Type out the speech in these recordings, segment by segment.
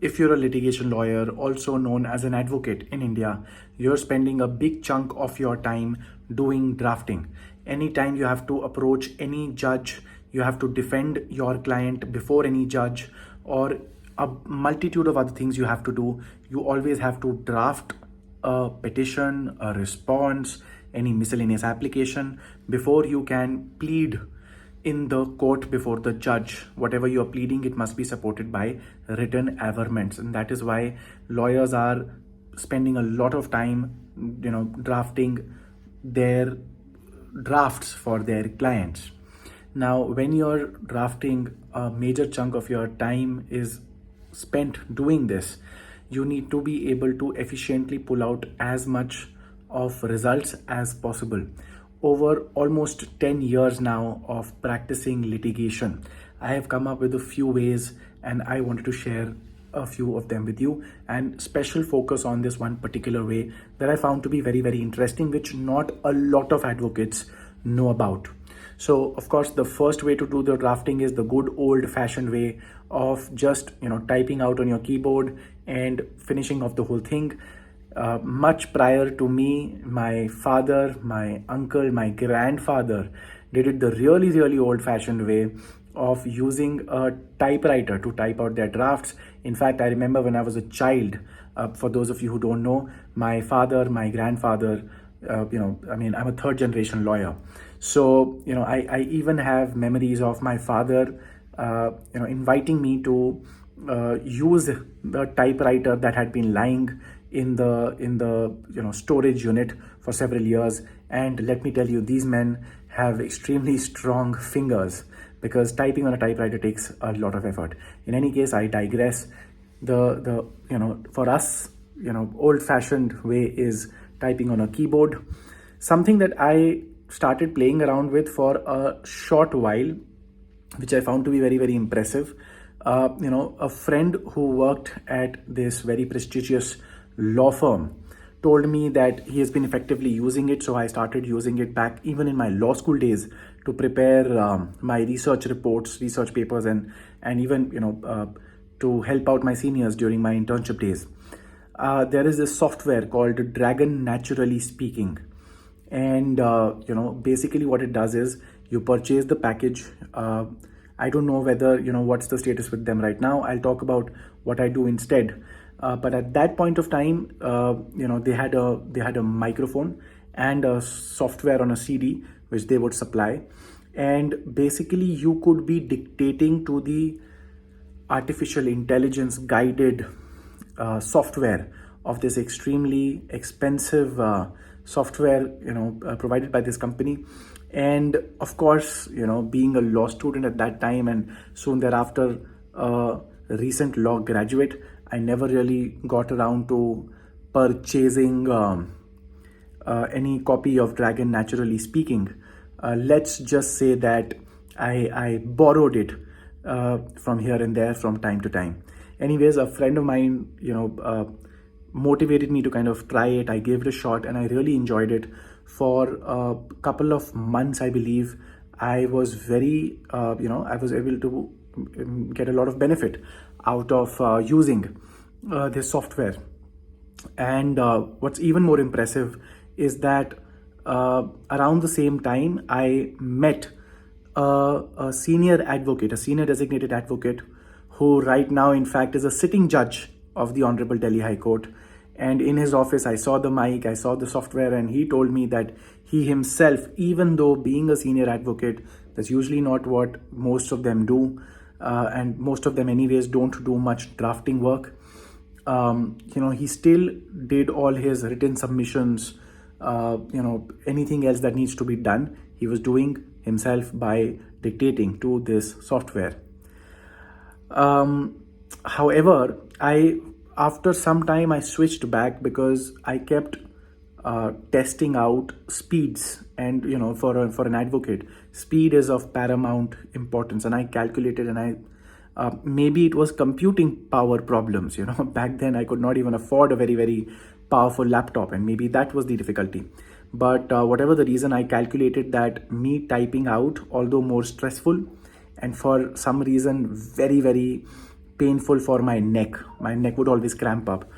If you're a litigation lawyer, also known as an advocate in India, you're spending a big chunk of your time doing drafting. Anytime you have to approach any judge, you have to defend your client before any judge, or a multitude of other things you have to do, you always have to draft a petition, a response, any miscellaneous application before you can plead in the court before the judge. Whatever you are pleading, it must be supported by written averments, and that is why lawyers are spending a lot of time, drafting their drafts for their clients. Now, when you're drafting, a major chunk of your time is spent doing this. You need to be able to efficiently pull out as much of results as possible. Over almost 10 years now of practicing litigation, I have come up with a few ways, and I wanted to share a few of them with you, and special focus on this one particular way that I found to be very, very interesting, which not a lot of advocates know about. So, of course, the first way to do the drafting is the good old fashioned way of just, typing out on your keyboard and finishing off the whole thing. Much prior to me, my father, my uncle, my grandfather did it the really, really old fashioned way of using a typewriter to type out their drafts. In fact, I remember when I was a child, for those of you who don't know, my father, my grandfather, I'm a third generation lawyer. So, I even have memories of my father, inviting me to use the typewriter that had been lying in the storage unit for several years. And let me tell you, these men have extremely strong fingers, because typing on a typewriter takes a lot of effort. In any case, I digress. The for us, old fashioned way is typing on a keyboard. Something that I started playing around with for a short while, which I found to be very, very impressive. A friend who worked at this very prestigious law firm told me that he has been effectively using it. So I started using it back even in my law school days to prepare my research reports, research papers, and even to help out my seniors during my internship days. There is this software called Dragon Naturally Speaking, and basically what it does is you purchase the package. I don't know whether what's the status with them right now. I'll talk about what I do instead. But at that point of time, they had a microphone and a software on a CD which they would supply, and basically you could be dictating to the artificial intelligence guided software of this extremely expensive software provided by this company. And of course, being a law student at that time and soon thereafter a recent law graduate, I never really got around to purchasing any copy of Dragon Naturally Speaking. Let's just say that I borrowed it from here and there from time to time. Anyways, a friend of mine, motivated me to kind of try it. I gave it a shot and I really enjoyed it. For a couple of months, I believe, I was very, I was able to get a lot of benefit out of using this software. And what's even more impressive is that around the same time, I met a senior advocate, a senior designated advocate, who right now, in fact, is a sitting judge of the Honorable Delhi High Court. And in his office, I saw the mic, I saw the software, and he told me that he himself, even though being a senior advocate, that's usually not what most of them do. And most of them anyways don't do much drafting work. He still did all his written submissions, anything else that needs to be done, he was doing himself by dictating to this software. However, after some time I switched back because I kept testing out speeds, and for an advocate, speed is of paramount importance. And I calculated, and maybe it was computing power problems. Back then I could not even afford a very, very powerful laptop, and maybe that was the difficulty. But whatever the reason, I calculated that me typing out, although more stressful and for some reason very, very painful for my neck. My neck would always cramp up.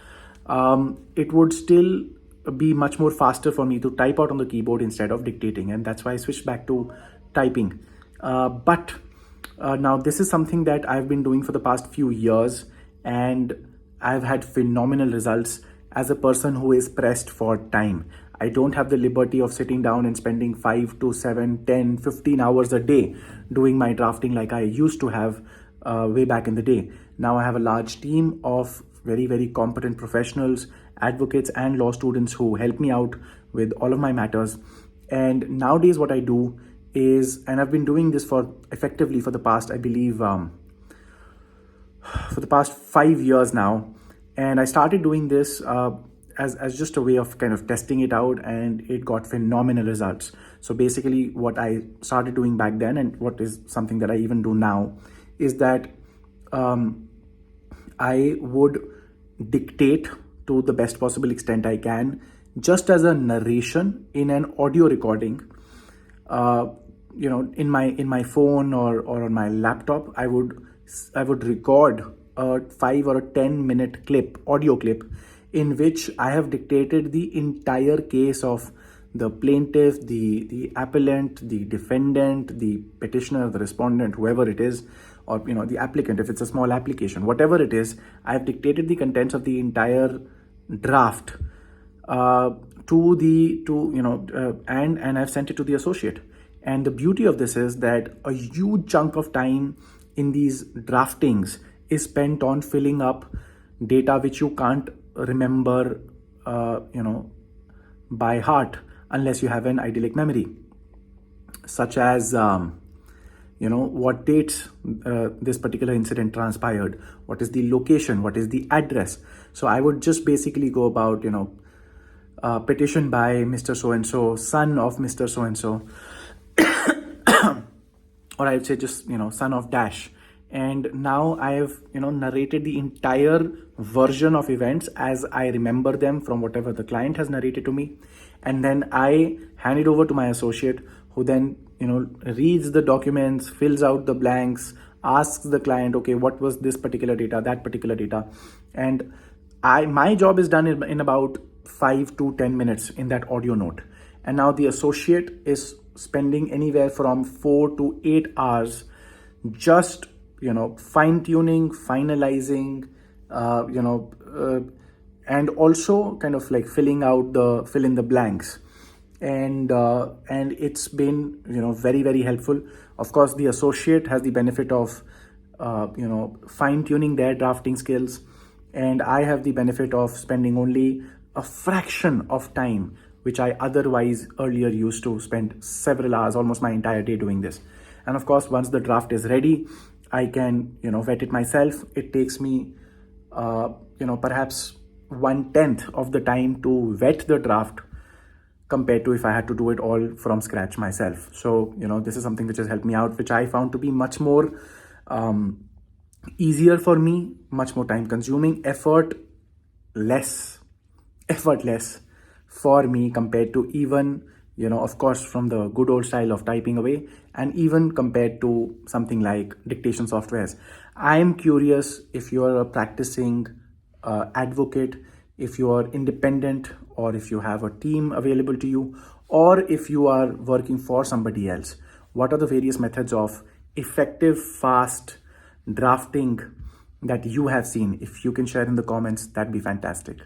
It would still be much more faster for me to type out on the keyboard instead of dictating, and that's why I switched back to typing. But now this is something that I've been doing for the past few years, and I've had phenomenal results as a person who is pressed for time. I don't have the liberty of sitting down and spending 5 to 7, 10, 15 hours a day doing my drafting like I used to have way back in the day. Now I have a large team of very, very competent professionals, advocates, and law students who help me out with all of my matters. And nowadays, what I do is, and I've been doing this for effectively for the past, I believe, for the past 5 years now. And I started doing this as just a way of kind of testing it out, and it got phenomenal results. So basically what I started doing back then, and what is something that I even do now, is that I would dictate to the best possible extent I can, just as a narration in an audio recording. In my phone or on my laptop, I would record a 5 or a 10-minute audio clip, in which I have dictated the entire case of the plaintiff, the appellant, the defendant, the petitioner, the respondent, whoever it is, or the applicant if it's a small application, whatever it is. I have dictated the contents of the entire draft and I've sent it to the associate. And the beauty of this is that a huge chunk of time in these draftings is spent on filling up data which you can't remember by heart unless you have an idyllic memory, such as what dates this particular incident transpired, what is the location, what is the address. So I would just basically go about petition by Mr. So-and-so, son of Mr. So-and-so, or I would say just son of dash. And now I have narrated the entire version of events as I remember them from whatever the client has narrated to me, and then I hand it over to my associate, who then reads the documents, fills out the blanks, asks the client, okay, what was this particular data, that particular data, and my job is done in about 5 to 10 minutes in that audio note. And now the associate is spending anywhere from 4 to 8 hours just fine-tuning, finalizing, and also kind of like fill in the blanks. And it's been very, very helpful. Of course, the associate has the benefit of fine-tuning their drafting skills, and I have the benefit of spending only a fraction of time which I otherwise earlier used to spend several hours, almost my entire day, doing this. And of course, once the draft is ready, I can vet it myself. It takes me perhaps 1/10 of the time to vet the draft compared to if I had to do it all from scratch myself. So this is something which has helped me out, which I found to be much more easier for me, much more time consuming, effortless for me, compared to even of course, from the good old style of typing away, and even compared to something like dictation softwares. I'm curious if you're a practicing advocate, if you are independent, or if you have a team available to you, or if you are working for somebody else. What are the various methods of effective, fast drafting that you have seen? If you can share in the comments, that'd be fantastic.